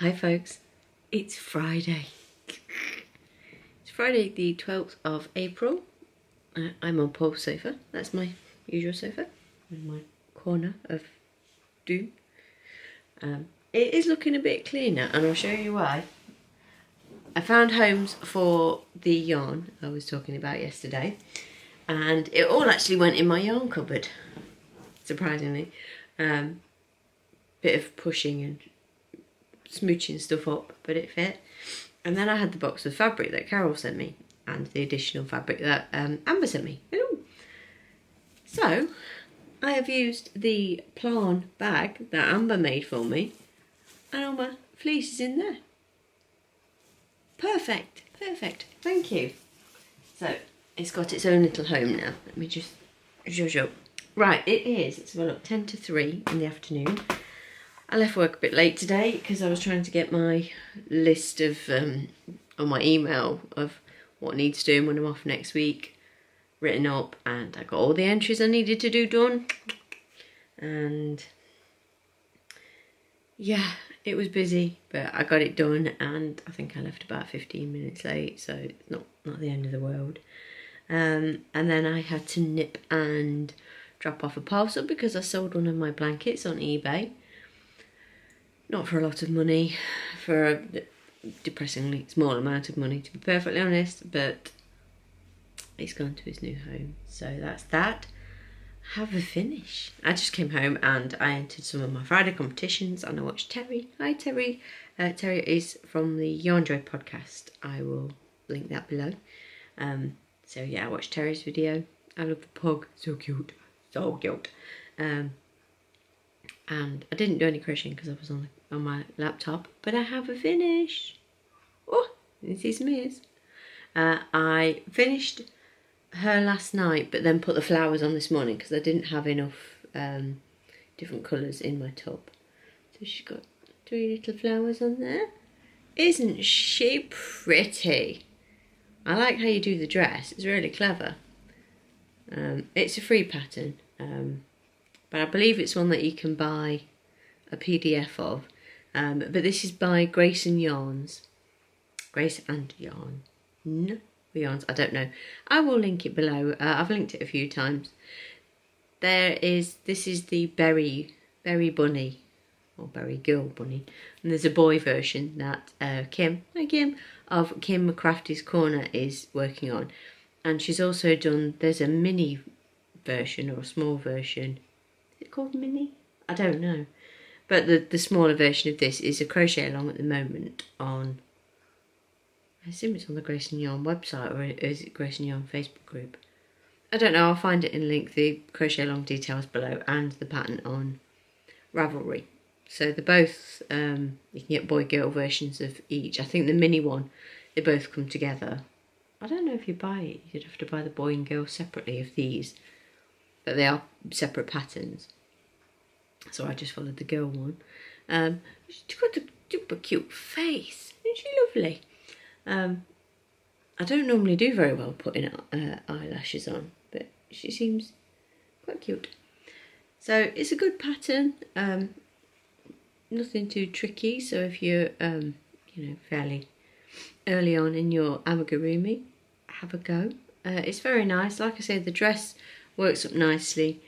Hi folks, it's Friday. It's Friday the 12th of April. I'm on Paul's sofa. That's my usual sofa in my corner of doom. It is looking a bit cleaner and I'll show you why. I found homes for the yarn I was talking about yesterday and it all actually went in my yarn cupboard, surprisingly. Bit of pushing and smooching stuff up, but it fit. And then I had the box of fabric that Carol sent me and the additional fabric that Amber sent me. Hello. So I have used the Plan bag that Amber made for me and all my fleece is in there. Perfect, perfect, thank you. So it's got its own little home now. Let me just show. Right, it's well, look, 10 to 3 in the afternoon. I left work a bit late today because I was trying to get my list of, on my email of what needs doing when I'm off next week written up, and I got all the entries I needed to do done. And yeah, it was busy, but I got it done, and I think I left about 15 minutes late, so it's not the end of the world. And then I had to nip and drop off a parcel because I sold one of my blankets on eBay. Not for a lot of money, for a depressingly small amount of money, to be perfectly honest, but it's gone to his new home. So that's that. Have a finish. I just came home and I entered some of my Friday competitions and I watched Terry. Hi Terry. Terry is from the Yarn Joy podcast. I will link that below. So yeah, I watched Terry's video. I love the pug. So cute. So cute. And I didn't do any crocheting because I was on my laptop, but I have a finish. Oh, you can see some ears. I finished her last night, but then put the flowers on this morning because I didn't have enough different colours in my tub. So she's got 3 little flowers on there. Isn't she pretty? I like how you do the dress. It's really clever. It's a free pattern. But I believe it's one that you can buy a PDF of. But this is by Grace and Yarns. Grace and Yarn. Yarns, I don't know. I will link it below. I've linked it a few times. This is the Berry Bunny, or Berry Girl Bunny. And there's a boy version that Kim of Kim McCrafty's Corner is working on. And she's also done, there's a mini version or a small version. Is it called mini? I don't know. But the smaller version of this is a crochet along at the moment on, I assume it's on the Grace and Yarn website, or is it Grace and Yarn Facebook group? I don't know, I'll find it and link the crochet along details below and the pattern on Ravelry. So they're both, you can get boy-girl versions of each. I think the mini one, they both come together. I don't know if you buy it, you'd have to buy the boy and girl separately of these. But they are separate patterns. So I just followed the girl one. She's got a super cute face. Isn't she lovely? I don't normally do very well putting eyelashes on, but she seems quite cute. So it's a good pattern. Nothing too tricky. So if you're, fairly early on in your amigurumi, have a go. It's very nice. Like I said, the dress works up nicely.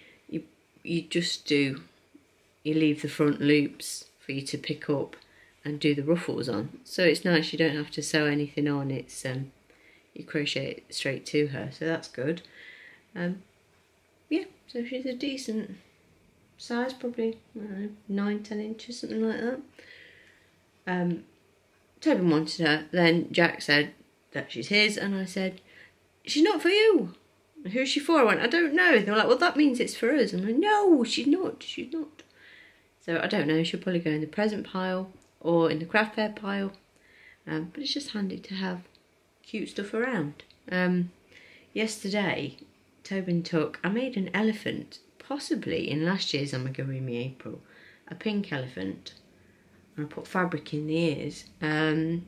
You just do, you leave the front loops for you to pick up and do the ruffles on. So it's nice, you don't have to sew anything on. It's you crochet it straight to her, so that's good. Yeah, so she's a decent size, probably, I don't know, 9-10 inches, something like that. Tobin wanted her, then Jack said that she's his, and I said, she's not for you. Who's she for? I went, I don't know. They were like, well, that means it's for us. And I went, no, she's not. She's not. So I don't know. She'll probably go in the present pile or in the craft fair pile. But it's just handy to have cute stuff around. Yesterday, Tobin I made an elephant, possibly in last year's Amigurumi April, a pink elephant. And I put fabric in the ears. And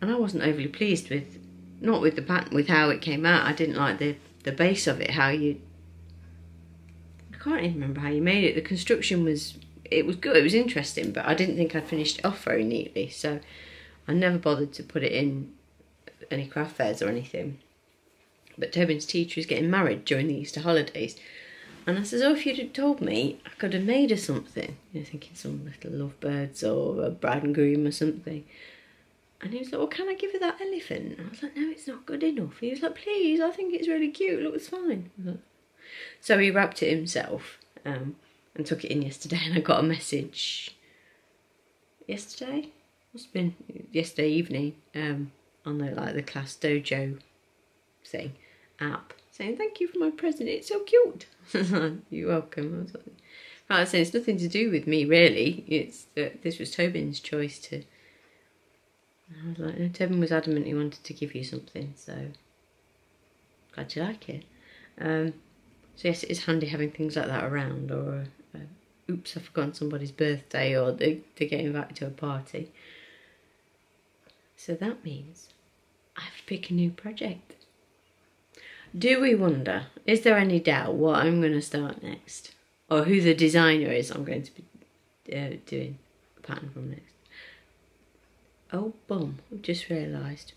I wasn't overly pleased with, not with the pattern, with how it came out. I didn't like the base of it, I can't even remember how you made it. The construction was, it was good, it was interesting, but I didn't think I'd finished it off very neatly, so I never bothered to put it in any craft fairs or anything. But Tobin's teacher is getting married during the Easter holidays, and I says, oh, if you'd have told me, I could have made her something. You know, thinking some little lovebirds or a bride and groom or something. And he was like, well, can I give her that elephant? And I was like, no, it's not good enough. He was like, please, I think it's really cute. It looks fine. So he wrapped it himself and took it in yesterday. And I got a message yesterday? Must have been yesterday evening on the class dojo thing app saying, thank you for my present. It's so cute. You're welcome. I was like, right, so it's nothing to do with me, really. It's this was Tobin's choice to... I was like, no, Tobin was adamant he wanted to give you something, so glad you like it. So yes, it is handy having things like that around, or oops, I've forgotten somebody's birthday, or they get invited to a party. So that means I have to pick a new project. Do we wonder, is there any doubt what I'm going to start next? Or who the designer is I'm going to be doing a pattern from next? Oh, bum, I've just realised.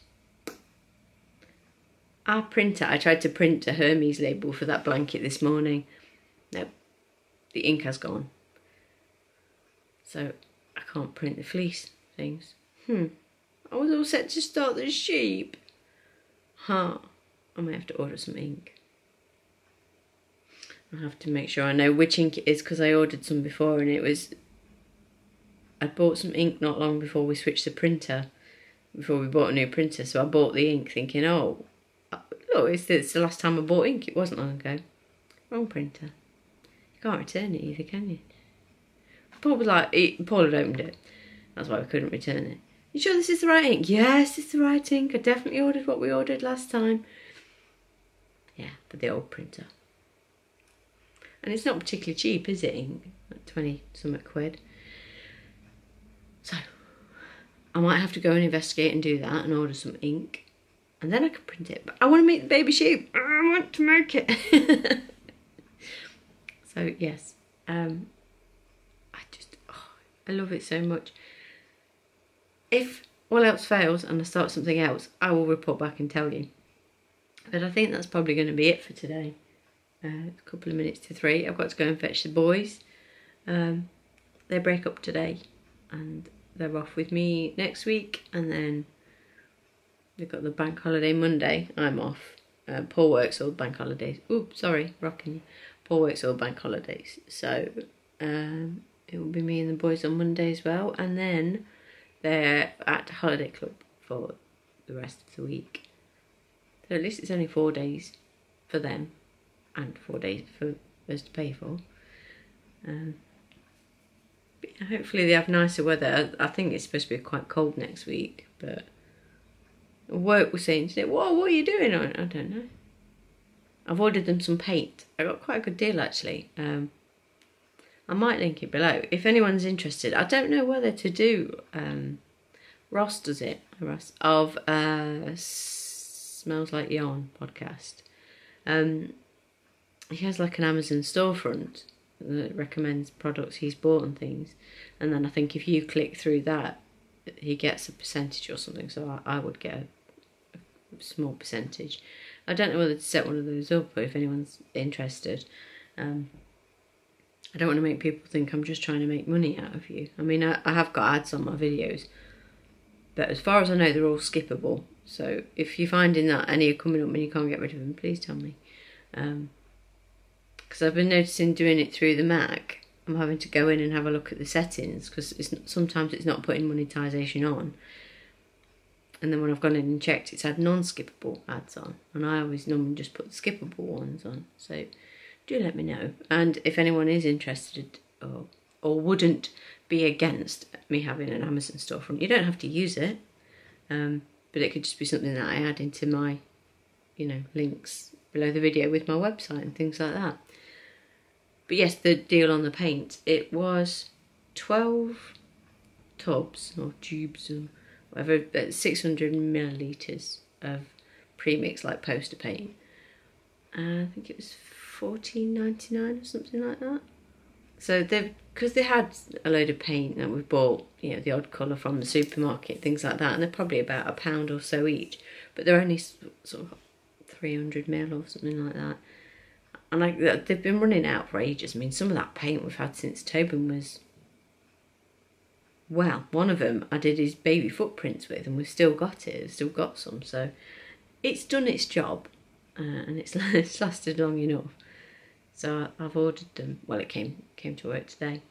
Our printer, I tried to print a Hermes label for that blanket this morning. Nope, the ink has gone. So I can't print the fleece things. I was all set to start the sheep. I might have to order some ink. I have to make sure I know which ink it is, because I ordered some before and it was... I bought some ink not long before we switched the printer, before we bought a new printer, so I bought the ink thinking, oh, look, it's the last time I bought ink. It wasn't long ago. Wrong printer. You can't return it either, can you? Paul was like, Paul had opened it. That's why we couldn't return it. You sure this is the right ink? Yes, it's the right ink. I definitely ordered what we ordered last time. Yeah, for the old printer. And it's not particularly cheap, is it, ink? Like 20-something quid. So, I might have to go and investigate and do that and order some ink. And then I can print it. But I want to make the baby sheep. I want to make it. So, yes. I love it so much. If all else fails and I start something else, I will report back and tell you. But I think that's probably going to be it for today. A couple of minutes to 3. I've got to go and fetch the boys. They break up today. And they're off with me next week, and then they've got the bank holiday Monday. I'm off. Paul works all bank holidays. Oops, sorry, rocking you. Paul works all bank holidays, so it will be me and the boys on Monday as well, and then they're at holiday club for the rest of the week. So at least it's only 4 days for them, and 4 days for us to pay for. Hopefully they have nicer weather. I think it's supposed to be quite cold next week, but work was saying today, whoa, what are you doing? I don't know. I've ordered them some paint. I got quite a good deal actually. I might link it below if anyone's interested. I don't know whether to do Ross does it, Ross of Smells Like Yarn podcast. He has like an Amazon storefront that recommends products he's bought and things, and then I think if you click through that he gets a percentage or something, so I would get a small percentage. I don't know whether to set one of those up or if anyone's interested. I don't want to make people think I'm just trying to make money out of you. I mean, I have got ads on my videos, but as far as I know they're all skippable, so if you're finding that any are coming up and you can't get rid of them, please tell me. Because I've been noticing doing it through the Mac, I'm having to go in and have a look at the settings, because sometimes it's not putting monetization on. And then when I've gone in and checked, it's had non-skippable ads on. And I always normally just put the skippable ones on. So do let me know. And if anyone is interested or wouldn't be against me having an Amazon storefront, you don't have to use it. But it could just be something that I add into my, links below the video with my website and things like that. But yes, the deal on the paint, it was 12 tubs or tubes or whatever, 600 millilitres of premix like poster paint. I think it was $14.99 or something like that. So they've because they had a load of paint that we bought, you know, the odd colour from the supermarket, things like that, and they're probably about £1 or so each, but they're only sort of 300ml or something like that. And they've been running out for ages. I mean, some of that paint we've had since Tobin was, well, one of them I did his baby footprints with, and we've still got it. We've still got some, so it's done its job, and it's lasted long enough. So I've ordered them. Well, it came to work today,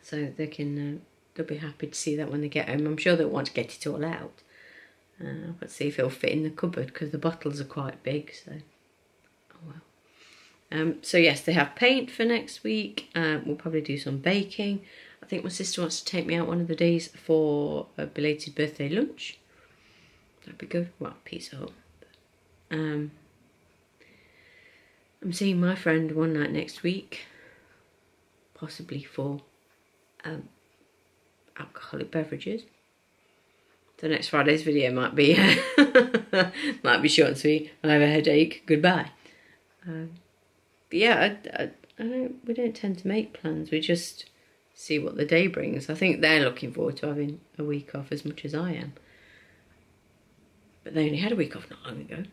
so they can they'll be happy to see that when they get home. I'm sure they'll want to get it all out. I've got to see if it'll fit in the cupboard because the bottles are quite big. So, oh well. So yes, they have paint for next week. We'll probably do some baking. I think my sister wants to take me out one of the days for a belated birthday lunch. That'd be good. Well, Pizza Hut. I'm seeing my friend one night next week, possibly for alcoholic beverages. So next Friday's video might be might be short and sweet. I have a headache. Goodbye. But yeah, we don't tend to make plans. We just see what the day brings. I think they're looking forward to having a week off as much as I am. But they only had a week off not long ago.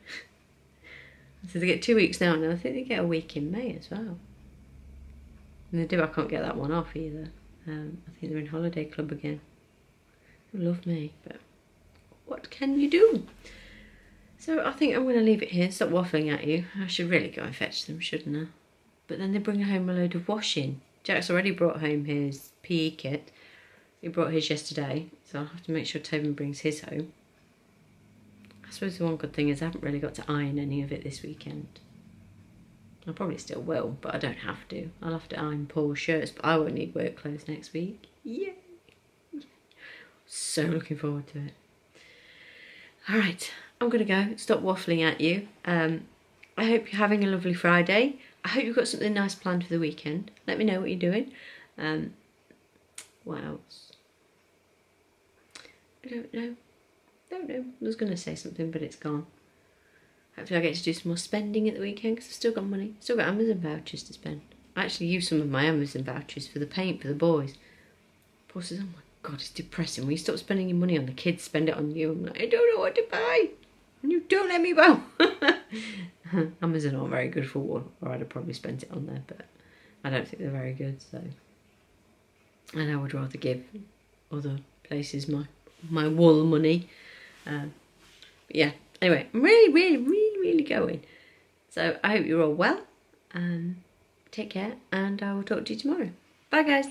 So they get 2 weeks now, and I think they get a week in May as well. And they do, I can't get that one off either. I think they're in holiday club again. They love me, but what can you do? So I think I'm going to leave it here, stop waffling at you. I should really go and fetch them, shouldn't I? But then they bring home a load of washing. Jack's already brought home his PE kit. He brought his yesterday, so I'll have to make sure Tobin brings his home. I suppose the one good thing is I haven't really got to iron any of it this weekend. I probably still will, but I don't have to. I'll have to iron Paul's shirts, but I won't need work clothes next week. Yay! So looking forward to it. Alright, I'm going to go. Stop waffling at you. I hope you're having a lovely Friday. I hope you've got something nice planned for the weekend. Let me know what you're doing. What else? I don't know. I was going to say something, but it's gone. Hopefully I get to do some more spending at the weekend because I've still got money. Still got Amazon vouchers to spend. I actually used some of my Amazon vouchers for the paint for the boys. Paul says, oh my God, it's depressing. When you stop spending your money on the kids, spend it on you. I'm like, I don't know what to buy. And you don't let me buy. Amazon aren't very good for wool, or I'd have probably spent it on there, but I don't think they're very good, so. And I would rather give other places my wool money. But yeah, anyway, I'm really going. So I hope you're all well. Take care, and I will talk to you tomorrow. Bye, guys.